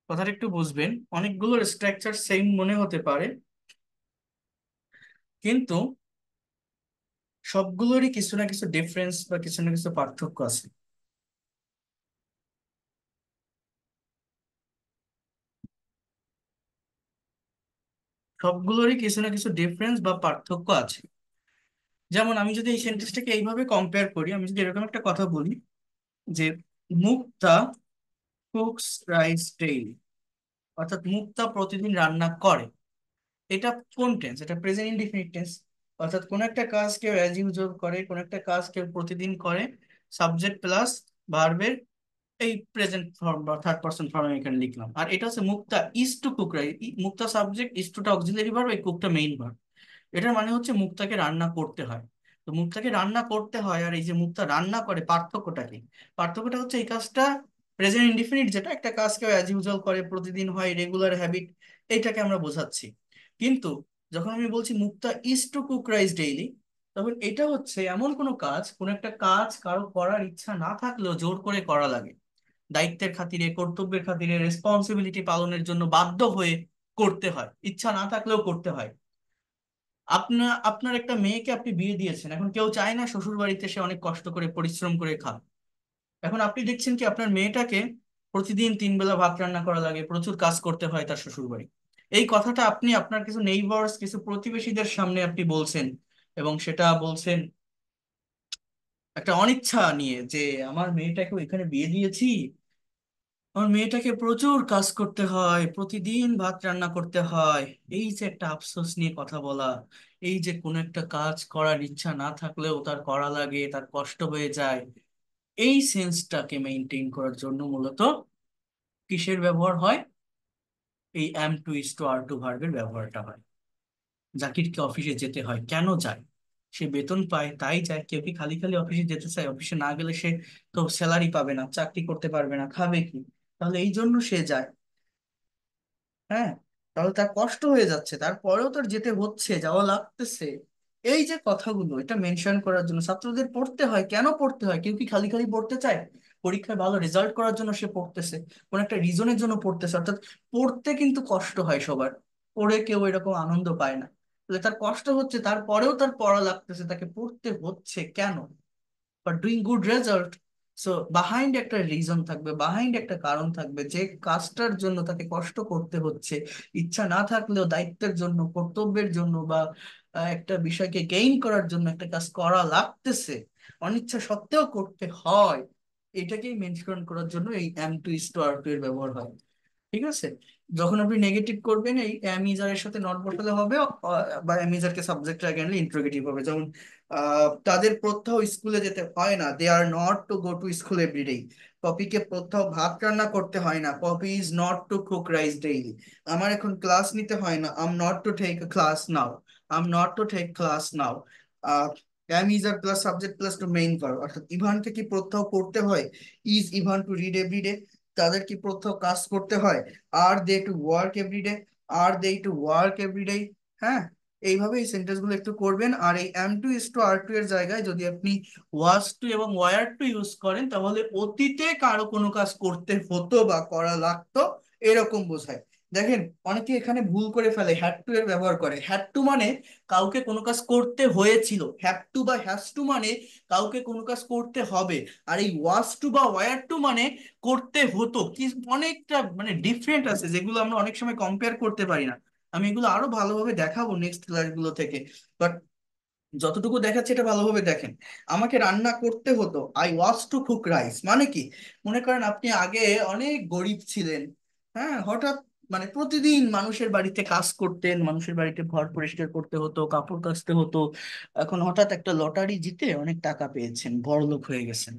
কথাটা একটু বুঝবেন, অনেকগুলোর স্ট্রাকচার সেম মনে হতে পারে, কিন্তু সবগুলোরই কিছু না কিছু ডিফারেন্স বা কিছু না কিছু পার্থক্য আছে। সবগুলোরই কিছু না কিছু ডিফারেন্স বা পার্থক্য আছে। যেমন আমি যদি এই সেন্টেন্সটাকে এইভাবে কম্পেয়ার করি, আমি যদি এরকম একটা কথা বলি যে মুক্তা কুকস রাইস ডেইলি, অর্থাৎ মুক্তা প্রতিদিন রান্না করে, এটা কোন টেন্স? এটা প্রেজেন্ট ইনডিফিনিট টেন্স। অর্থাৎ কোন একটা কাজ কেউ অ্যাজ ইউজুয়াল করে, কোন একটা কাজ কেউ প্রতিদিন করে, সাবজেক্ট প্লাস ভার্বের এই প্রেজেন্ট ফর্ম বা থার্ড পার্সন ফর্ম আমি এখানে লিখলাম। আর এটা হচ্ছে Mukta is to cook rice, Mukta subject, is টুটা অক্সিলারি ভার্ব, এই কুকটা মেইন ভার্ব। এটার মানে হচ্ছে মুক্তাকে রান্না করতে হয়। তো মুক্তাকে রান্না করতে হয় আর এই যে মুক্তা রান্না করে, পার্থক্যটা কি? পার্থক্যটা হচ্ছে এই কাজটা প্রেজেন্ট ইনডিফিনিট, যেটা একটা কাজ কেউ অ্যাজ ইউজুয়াল করে, প্রতিদিন হয়, রেগুলার হ্যাবিট, এইটাকে আমরা বোঝাচ্ছি। কিন্তু যখন আমি বলছি Mukta is to cook rice daily, তখন এটা হচ্ছে এমন কোনো কাজ, কোন একটা কাজ কারো করার ইচ্ছা না থাকলেও জোর করে করা লাগে, দায়িত্বের খাতিরে, কর্তব্যের খাতিরে, রেসপন্সিবিলিটি পালনের জন্য বাধ্য হয়ে করতে হয়, ইচ্ছা না থাকলেও করতে হয়। আপনার আপনার একটা মেয়েকে আপনি বিয়ে দিয়েছেন, এখন কেউ চায় না শ্বশুর বাড়িতে সে অনেক কষ্ট করে পরিশ্রম করে খাক। এখন আপনি দেখছেন কি আপনার মেয়েটাকে প্রতিদিন 3 বেলা ভাত রান্না করা লাগে, প্রচুর কাজ করতে হয় তার শ্বশুর বাড়ি। এই কথাটা আপনি আপনার কিছু নেইবার্স, কিছু প্রতিবেশীদের সামনে আপনি বলছেন, এবং সেটা বলছেন একটা অনিচ্ছা নিয়ে যে আমার মেয়েটাকে এখানে বিয়ে দিয়েছি, আমার মেয়েটাকে প্রচুর কাজ করতে হয়, প্রতিদিন ভাত রান্না করতে হয়। এই যে একটা আফসোস নিয়ে কথা বলা, এই যে কোনো একটা কাজ করার ইচ্ছা না থাকলেও তার করা লাগে, তার কষ্ট হয়ে যায়, এই সেন্সটাকে মেনটেন করার জন্য মূলত কিসের ব্যবহার হয়? এই am to is to are to ভার্বের ব্যবহারটা হয়। জাকিরকে অফিসে যেতে হয়, কেন যায়? সে বেতন পায় তাই যায়। কেউ কি খালি খালি অফিসে যেতে চায়? অফিসে না গেলে সে তো স্যালারি পাবে না, চাকরি করতে পারবে না, খাবে কি? তাহলে এই জন্য সে যায়। হ্যাঁ, তাহলে তার কষ্ট হয়ে যাচ্ছে, তারপরেও তার যেতে হচ্ছে, যাওয়া লাগতেছে। এই যে কথাগুলো, এটা মেনশন করার জন্য ছাত্রদের পড়তে হয়। কেন পড়তে হয়? কেউ কি খালি খালি পড়তে চায়? পরীক্ষায় ভালো রেজাল্ট করার জন্য সে পড়তেছে, কোন একটা রিজনের জন্য পড়তেছে। অর্থাৎ পড়তে কিন্তু কষ্ট হয় সবার, পড়ে কেউ এরকম আনন্দ পায় না। তাহলে তার কষ্ট হচ্ছে, তারপরেও তার পড়া লাগতেছে, তাকে পড়তে হচ্ছে কেন? But doing good result. So behind একটা রিজন থাকবে, বাহাইন্ড একটা কারণ থাকবে, যে কাজটার জন্য তাকে কষ্ট করতে হচ্ছে, ইচ্ছা না থাকলেও দায়িত্বের জন্য, কর্তব্যের জন্য, বা একটা বিষয়কে গেইন করার জন্য একটা কাজ করা লাগতেছে, অনিচ্ছা সত্ত্বেও করতে হয়। এটাকেই মেনশন করার জন্য এই am to is to are to এর ব্যবহার হয়। ঠিক আছে? যখন আপনি নেগেটিভ করবেন, এই অ্যামিজারের সাথে নট বসালে হবে, বা অ্যামিজারকে সাবজেক্ট আগে আনলে ইন্টারোগেটিভ হবে। যেমন তাদের প্রত্যহ স্কুলে যেতে হয় না, they are not to go to school everyday. পপিকে প্রত্যহ ভাত রান্না করতে হয় না, Popy is not to cook rice daily. আমার এখন ক্লাস নিতে হয় না, am not to take class now, am not to take class now. Am is are plus subject plus to main verb, অর্থাৎ ইভানকে কি প্রত্যহ করতে হয়? Is Ivan to read everyday? তাদের কি প্রত্যহ কাজ করতে হয়? Are they to work everyday? Are they to work everyday? হ্যাঁ, এইভাবে এই সেন্টেন্স গুলো একটু করবেন। আর এই am to is to are to এর জায়গায় যদি আপনি ওয়াজ টু এবং ওয়ার টু ইউজ করেন, তাহলে অতীতে কারো কোনো কাজ করতে হতো বা করা লাগতো, এরকম বোঝায়। দেখেন, অনেকে এখানে ভুল করে ফেলে, হ্যাড টু এর ব্যবহার করে। হ্যাড টু মানে কাউকে কোনো কাজ করতে হয়েছিল, হ্যাভ টু বা হ্যাজ টু মানে কাউকে কোনো কাজ করতে হবে। আর এই ওয়াজ টু বা ওয়ার টু মানে করতে হতো। কি অনেকটা মানে ডিফারেন্ট আছে, যেগুলো আমরা অনেক সময় কম্পেয়ার করতে পারি না। আমি এগুলো আরো ভালোভাবে দেখাবো নেক্সট ক্লাসগুলো থেকে। বাট যতটুকু দেখাচ্ছে এটা ভালোভাবে দেখেন। আমাকে রান্না করতে হতো, I was two cook rice, মানে কি? মনে করেন আপনি আগে অনেক গরিব ছিলেন, হ্যাঁ, হঠাৎ মানে প্রতিদিন মানুষের বাড়িতে কাজ করতেন, মানুষের বাড়িতে ঘর পরিষ্কার করতে হতো, কাপড় কাচতে হতো। এখন হঠাৎ একটা লটারি জিতে অনেক টাকা পেয়েছেন, বড়লোক হয়ে গেছেন।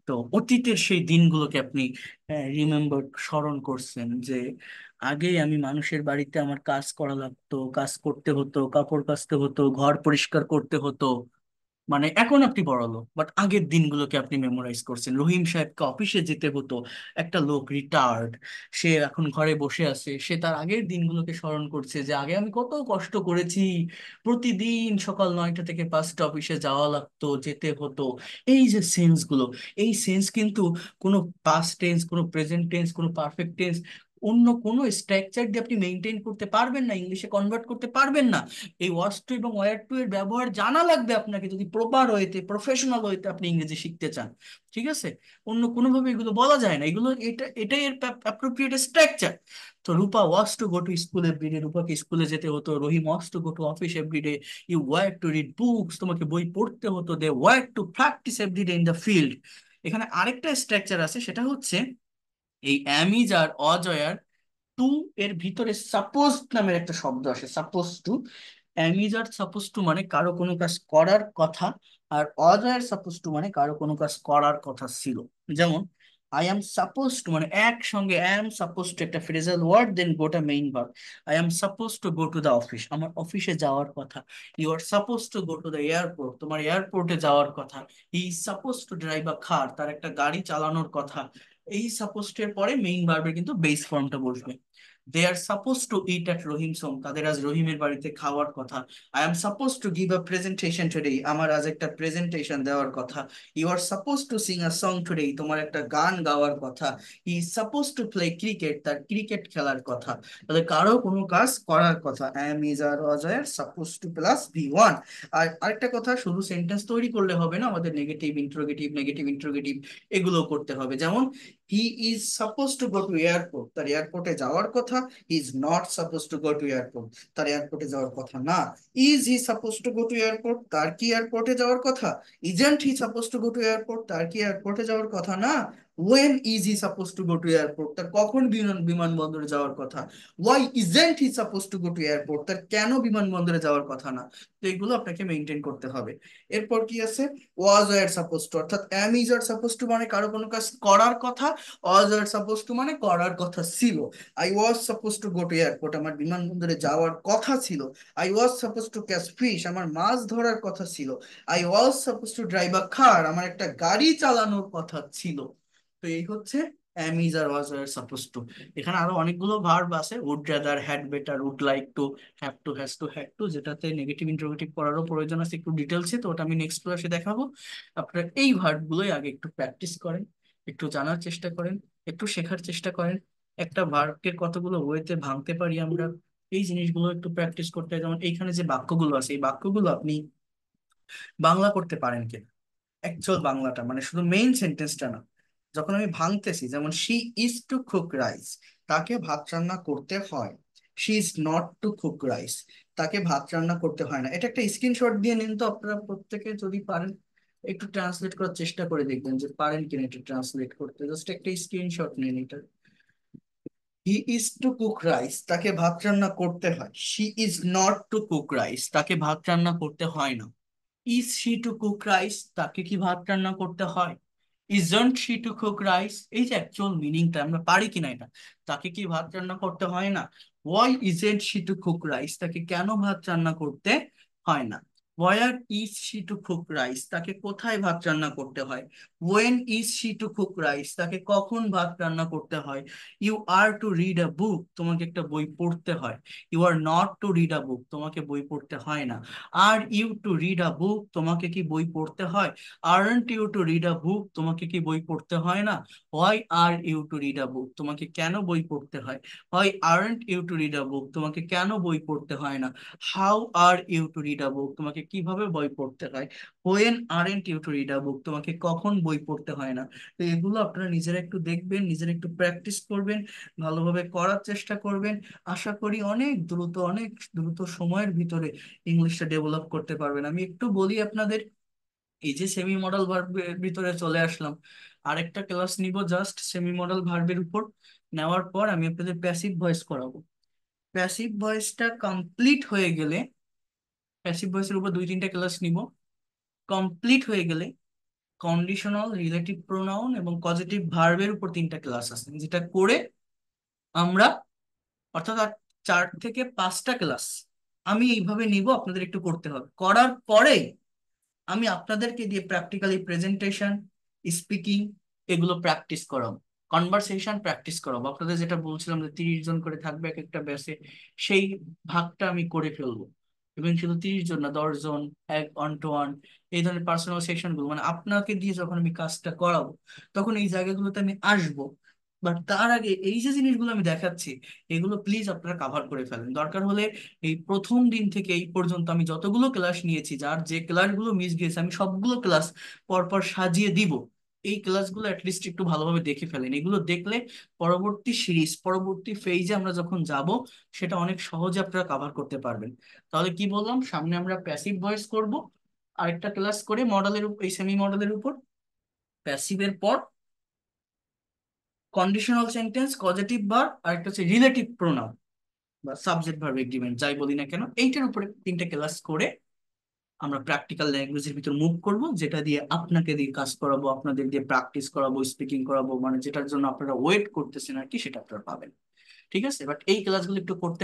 তো অতীতের সেই দিনগুলোকে আপনি রিমেম্বার, স্মরণ করছেন যে আগে আমি মানুষের বাড়িতে আমার কাজ করা লাগতো, কাজ করতে হতো, কাপড় কাচতে হতো, ঘর পরিষ্কার করতে হতো। মানে এখন আপনি বড়লোক, বাট আগের দিনগুলোকে আপনি মেমোরাইজ করছেন। রহিম সাহেবকে অফিসে যেতে হতো, একটা লোক রিটায়ার্ড, সে এখন ঘরে বসে আছে, সে তার আগের দিনগুলোকে স্মরণ করছে যে আগে আমি কত কষ্ট করেছি, প্রতিদিন সকাল 9টা থেকে 5টা অফিসে যাওয়া লাগতো, যেতে হতো। এই যে সেন্সগুলো, এই সেন্স কিন্তু কোনো পাস্ট টেন্স, কোনো প্রেজেন্ট টেন্স, কোনো পারফেক্ট টেন্স, অন্য কোনো স্ট্রাকচার দিয়ে আপনি মেনটেন করতে পারবেন না, ইংলিশে কনভার্ট করতে পারবেন না। এই ওয়াজ টু এবং ওয়্যার টু এর ব্যবহার জানা লাগবে আপনাকে, যদি প্রপার ওয়েতে, প্রফেশনাল ওয়েতে আপনি ইংরেজি শিখতে চান। ঠিক আছে? অন্য কোনোভাবে এগুলো বলা যায় না, এগুলো এটাই এর অ্যাপ্রোপ্রিয়েট স্ট্রাকচার। তো Rupa was to go to school everyday, রূপাকে স্কুলে যেতে হতো। Rahim was to go to office everyday. You were to read books, তোমাকে বই পড়তে হতো। They were to practice everyday in the field. এখানে আরেকটা স্ট্রাকচার আছে, সেটা হচ্ছে এই অ্যামিজ আর অজয়ার টু এর ভিতরে সাপোজ নামের একটা শব্দ আসে, suppose two. Amidst R suppose to মানে কারো কোনো কাজ করার কথা, আর অজয়ের সাপোজ টু মানে কারো কোনো কাজ করার কথা ছিল। যেমন আই এম সাপোজ টু মানে একসঙ্গে আই এম সাপোজ টু একটা ফ্রেজাল ওয়ার্ড, দেন গোটা main verb. I am suppose to go to the office, আমার অফিসে যাওয়ার কথা। You are suppose to go to the airport, তোমার এয়ারপোর্টে যাওয়ার কথা। He is suppose to drive a car, তার একটা গাড়ি চালানোর কথা। এই সাপোজ টু এর পরে মেইন ভার্বের কিন্তু বেস ফর্মটা বসবে। They are suppose to eat at Rahim's home, তাদের আজ রহিমের বাড়িতে খাওয়ার কথা। I am suppose to give a presentation today, আমার আজ একটা প্রেজেন্টেশন দেওয়ার কথা। You are suppose to sing a song today, তোমার একটা গান গাওয়ার কথা। He is suppose to play cricket, তার ক্রিকেট খেলার কথা। তাহলে কারো কোনো কাজ করার কথা, অ্যাম ইজ আর অজয়ের সাপোজ টু প্লাস V1। আর আরেকটা কথা, শুধু সেন্টেন্স তৈরি করলে হবে না, আমাদের নেগেটিভ ইন্ট্রোগেটিভ, নেগেটিভ ইন্ট্রোগেটিভ এগুলো করতে হবে। যেমন he is suppose to go to airport, তার এয়ারপোর্টে যাওয়ার কথা। He is not suppose to go to airport, তার এয়ারপোর্টে যাওয়ার কথা না। Is he suppose to go to airport, তার কি এয়ারপোর্টে যাওয়ার কথা। Isn't he suppose to go to airport, তার কি এয়ারপোর্টে যাওয়ার কথা না। When is he suppose to go to airport, তার কখন বিমানবন্দরে যাওয়ার কথা। Why isn't he suppose to go to airport, তার কেন বিমানবন্দরে যাওয়ার কথা না। তো এগুলো আপনাকে মেনটেন করতে হবে। এরপর কি আছে, ওয়াজ ওয়ার সাপোজ টু, অর্থাৎ am is are suppose to মানে কারো কোনো কাজ করার কথা। ওয়াজ ওয়ার সাপোজ টু মানে করার কথা ছিল। I was suppose to go to airport, আমার বিমানবন্দরে যাওয়ার কথা ছিল। I was suppose to catch fish, আমার মাছ ধরার কথা ছিল। I was suppose to drive a car, আমার একটা গাড়ি চালানোর কথা ছিল। তো এই হচ্ছে am is R was R supposed to। এখানে আরো অনেকগুলো ভার্ব আছে, would rather, had better, would like to, have to, has to, had to, যেটাতে নেগেটিভ ইন্টারোগেটিভ করারও প্রয়োজন আছে একটু ডিটেলসে, তো ওটা আমি নেক্সট ক্লাসে দেখাবো। আপনারা এই ভার্ব গুলোই আগে একটু প্র্যাকটিস করেন, একটু জানার চেষ্টা করেন, একটু শেখার চেষ্টা করেন। একটা ভার্বকে কতগুলো ওয়েতে ভাঙতে পারি আমরা, এই জিনিসগুলো একটু প্র্যাকটিস করতে হয়। যেমন এইখানে যে বাক্যগুলো আছে, এই বাক্যগুলো আপনি বাংলা করতে পারেন কিনা, অ্যাকচুয়াল বাংলাটা, মানে শুধু মেইন সেন্টেন্সটা না। যখন আমি ভাঙতেছি, যেমন she is to cook rice, তাকে ভাত রান্না করতে হয়। She is not to cook rice, তাকে ভাত রান্না করতে হয় না। এটা একটা স্ক্রিনশট দিয়ে নিন তো আপনারা প্রত্যেকে, যদি পারেন একটু ট্রান্সলেট করার চেষ্টা করে দেখবেন যে পারেন কিনা এটা ট্রান্সলেট করতে। জাস্ট একটা স্ক্রিনশট নিন এটা। He is to cook rice, তাকে ভাত রান্না করতে হয়। She is not to cook rice, তাকে ভাত রান্না করতে হয় না। Is she to cook rice, তাকে কি ভাত রান্না করতে হয়। Isn't she to cook rice, এই যে অ্যাকচুয়াল মিনিংটা আমরা পারি কিনা এটা, তাকে কি ভাত রান্না করতে হয় না। Why isn't she to cook rice, তাকে কেন ভাত রান্না করতে হয় না। Where is she to cook rice, তাকে কোথায় ভাত রান্না করতে হয়। When is she to cook rice, তাকে কখন ভাত রান্না করতে হয়। You are to read a book, তোমাকে একটা বই পড়তে হয়। You are not to read a book, তোমাকে বই পড়তে হয় না। Are you to read a book, তোমাকে কি বই পড়তে হয়। Aren't you to read a book, তোমাকে কি বই পড়তে হয় না। Why are you to read a book, তোমাকে কেন বই পড়তে হয়। Why aren't you to read a book, তোমাকে কেন বই পড়তে হয় না। How are you to read a book, তোমাকে কিভাবে বই পড়তে হয়। When aren't you to read a book, তোমাকে কখন বই পড়তে হয় না। তো এগুলো আপনারা নিজেরা একটু দেখবেন, নিজেরা একটু প্র্যাকটিস করবেন, ভালোভাবে করার চেষ্টা করবেন। আশা করি অনেক দ্রুত সময়ের ভিতরে ইংলিশটা ডেভেলপ করতে পারবেন। আমি একটু বলি আপনাদের, এই যে সেমি মডেল ভার্বের ভিতরে চলে আসলাম, আরেকটা ক্লাস নিব জাস্ট সেমি মডেল ভার্বের উপর। নেওয়ার পর আমি আপনাদের প্যাসিভ ভয়েস করাবো। প্যাসিভ ভয়েসটা কমপ্লিট হয়ে গেলে, প্যাসিভ ভয়েসের উপর 2-3টা ক্লাস নিব। কমপ্লিট হয়ে গেলে কন্ডিশনাল, রিলেটিভ প্রোনাউন এবং পজিটিভ ভার্বের উপর 3টা ক্লাস আছে, যেটা করে আমরা, অর্থাৎ আর 4 থেকে 5টা ক্লাস আমি এইভাবে নিব। আপনাদের একটু করতে হবে, করার পরে আমি আপনাদেরকে দিয়ে প্র্যাকটিক্যালি প্রেজেন্টেশন, স্পিকিং এগুলো প্র্যাকটিস করাবো, কনভারসেশন প্র্যাকটিস করাবো। আপনাদের যেটা বলছিলাম যে 30 জন করে থাকবে এক একটা ব্যাচে, সেই ভাগটা আমি করে ফেলবো। এবং শুধু 30 জন না, 10 জন, এক ওয়ান টু ওয়ান, এই ধরনের পার্সোনাল সেকশন গুলো, মানে আপনাকে দিয়ে যখন আমি কাজটা করাবো তখন এই জায়গাগুলোতে আমি আসবো। বাট তার আগে এই যে জিনিসগুলো আমি দেখাচ্ছি, এগুলো প্লিজ আপনারা কাভার করে ফেলেন। দরকার হলে এই প্রথম দিন থেকে এই পর্যন্ত আমি যতগুলো ক্লাস নিয়েছি, যার যে ক্লাসগুলো মিস গিয়েছে আমি সবগুলো ক্লাস পরপর সাজিয়ে দিব। এই ক্লাসগুলো অ্যাটলিস্ট একটু ভালোভাবে দেখে ফেলেন। এগুলো দেখলে পরবর্তী সিরিজ, পরবর্তী ফেজে আমরা যখন যাব, সেটা অনেক সহজে আপনারা কাভার করতে পারবেন। তাহলে কি বললাম, সামনে আমরা প্যাসিভ ভয়েস করব, আরেকটা ক্লাস করে মডেলের উপর, এই সেমি মডেলের উপর। প্যাসিভের পর কন্ডিশনাল সেন্টেন্স, পজিটিভ ভার্ব, আর একটা হচ্ছে রিলেটিভ প্রোনাউন বা সাবজেক্ট ভার্ব এগ্রিমেন্ট, যাই বলি না কেন, এইটার উপরে 3টে ক্লাস করে আমরা প্র্যাকটিক্যাল ল্যাঙ্গুয়েজের ভিতর মুভ করব, যেটা দিয়ে আপনাকে দিয়ে কাজ করাবো, আপনাদের দিয়ে প্র্যাকটিস করাবো, স্পিকিং করাবো, মানে যেটার জন্য আপনারা ওয়েট করতেছেন আর কি, সেটা আপনারা পাবেন। ঠিক আছে, বাট এই ক্লাসগুলো একটু করতে